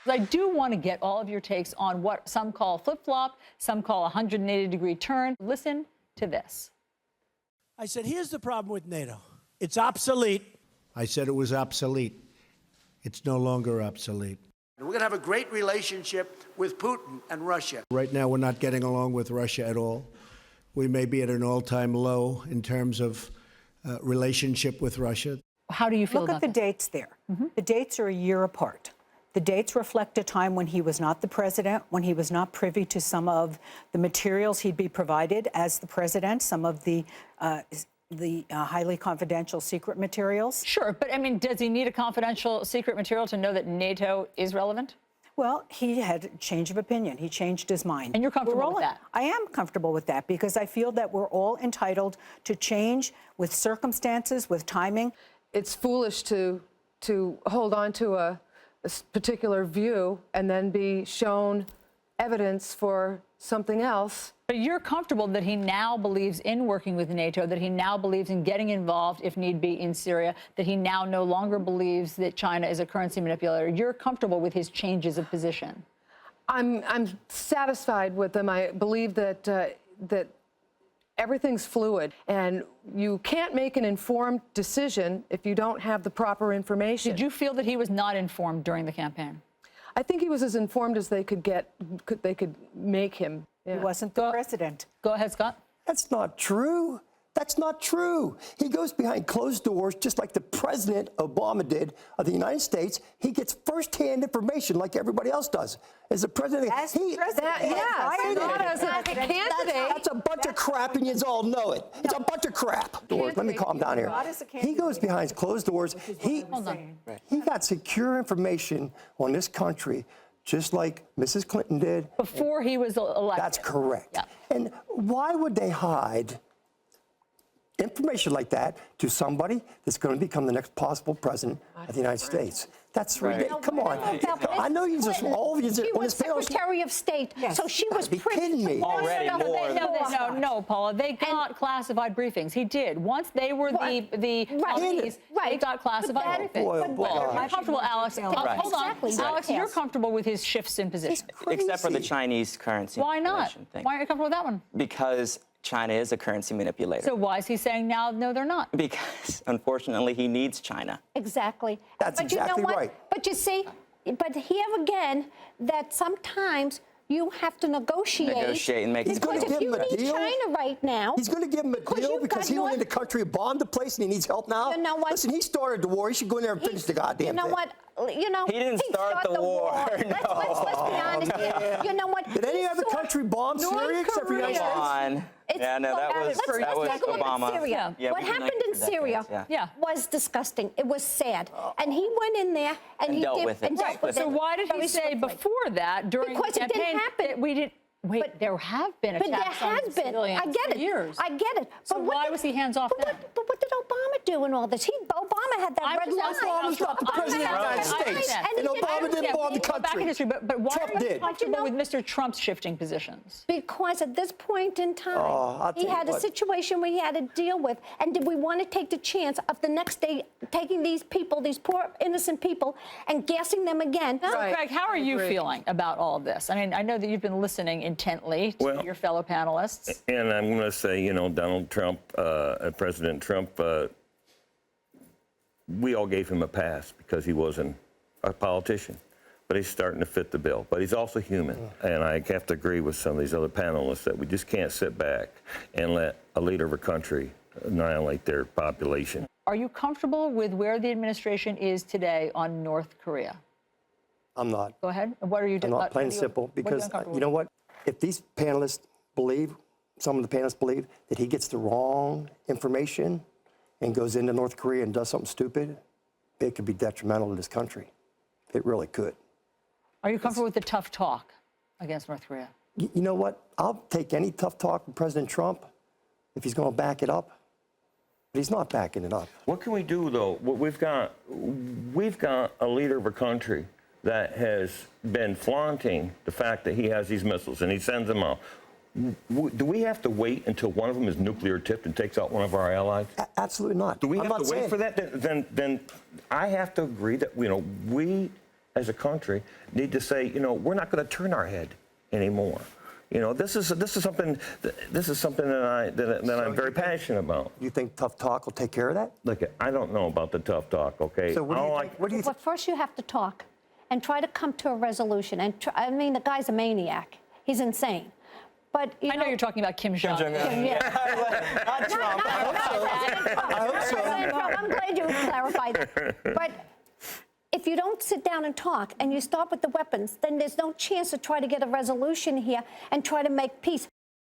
I do want to get all of your takes on what some call flip-flop, some call a 180-degree turn. Listen to this. I said, here's the problem with NATO. It's obsolete. I said it was obsolete. It's no longer obsolete. We're going to have a great relationship with Putin and Russia. Right now, we're not getting along with Russia at all. We may be at an all-time low in terms of relationship with Russia. How do you feel about Look at the dates there. The dates are a year apart. The dates reflect a time when he was not the president, when he was not privy to some of the materials he'd be provided as the president, some of the highly confidential secret materials. Sure, but I mean, does he need a confidential secret material to know that NATO is relevant? Well, he had a change of opinion. He changed his mind. And you're comfortable with that? I am comfortable with that because I feel that we're all entitled to change with circumstances, with timing. It's foolish to hold on to a particular view and then be shown evidence for something else. But you're comfortable that he now believes in working with NATO, that he now believes in getting involved, if need be, in Syria, that he now no longer believes that China is a currency manipulator. You're comfortable with his changes of position? I'm satisfied with them. I believe that everything's fluid, and you can't make an informed decision if you don't have the proper information. Did you feel that he was not informed during the campaign? I think he was as informed as they could get. They could make him. Yeah. He wasn't the president. Go ahead, Scott. That's not true. That's not true. He goes behind closed doors, just like the President Obama did of the United States. He gets firsthand information like everybody else does. As the president, As president, not as a candidate. That's a bunch of crap, and you all know it. It's a bunch of crap. Let me calm down here. He goes behind closed doors. He got secure information on this country, just like Mrs. Clinton did. Before he was elected. That's correct. Yeah. And why would they hide information like that to somebody that's going to become the next possible president of the United States? That's ridiculous. Come on. I know you just all of you. She was Secretary of State, so she was be kidding me. Already no, Paula. They got classified briefings. He did. Once they were the nominees, they got classified briefings. I'm comfortable, Alex. Hold on. Alex, you're comfortable with his shifts in position. Except for the Chinese currency. Why not? Thing. Why are you comfortable with that one? Because China is a currency manipulator. So why is he saying now, no, they're not? Because, unfortunately, he needs China. Exactly. That's but exactly you know what? right. But you see, but here again, that sometimes you have to negotiate. And make He's going to give him a deal. China right now. He's going to give him a deal because he went in the country and bombed the place and he needs help now. You know what? Listen, he started the war. He should go in there and finish the goddamn thing. You know what? He didn't start the war. No. Let's be honest here. You know what? Did any other country bomb Syria except for the United States? Yeah, no, that was Obama. Syria. Yeah, what happened in Syria was disgusting. It was sad. And he went in there and dealt with it. So why did he say before that, during the campaign, it didn't happen. that we didn't... Wait, there have been attacks on civilians for years. I get it. So why was he hands off then? But what did Obama do in all this? Obama had that red line. Obama's not the president of the United States. And Obama didn't bomb the country. Back in history, but why Trump are you did. comfortable with Mr. Trump's shifting positions? Because at this point in time, he had a situation where he had to deal with. And did we want to take the chance of the next day taking these people, these poor innocent people, and gassing them again? So, Craig, how are you feeling about all of this? I mean, I know that you've been listening intently to your fellow panelists. And I'm going to say, you know, Donald Trump, President Trump, we all gave him a pass because he wasn't a politician. But he's starting to fit the bill. But he's also human. And I have to agree with some of these other panelists that we just can't sit back and let a leader of a country annihilate their population. Are you comfortable with where the administration is today on North Korea? I'm not. Go ahead. What are you doing? I'm not, plain and simple, because you know what? If these panelists believe, some of the panelists believe, that he gets the wrong information and goes into North Korea and does something stupid, it could be detrimental to this country. It really could. Are you comfortable with the tough talk against North Korea? You know what? I'll take any tough talk from President Trump if he's going to back it up. But he's not backing it up. What can we do, though? We've got a leader of a country that has been flaunting the fact that he has these missiles and he sends them out. Do we have to wait until one of them is nuclear tipped and takes out one of our allies? Absolutely not. Do we have to wait for that? Then I have to agree that, you know, we as a country need to say, you know, we're not going to turn our head anymore. You know, this is something that I'm very passionate about. You think tough talk will take care of that? Look, I don't know about the tough talk. Okay. So what do you Well, first you have to talk and try to come to a resolution. And I mean, the guy's a maniac. He's insane. But I know you're talking about Kim Jong. Yeah. Not Trump. I hope so. I'm glad you clarified that. But if you don't sit down and talk and you start with the weapons, then there's no chance to try to get a resolution here and try to make peace.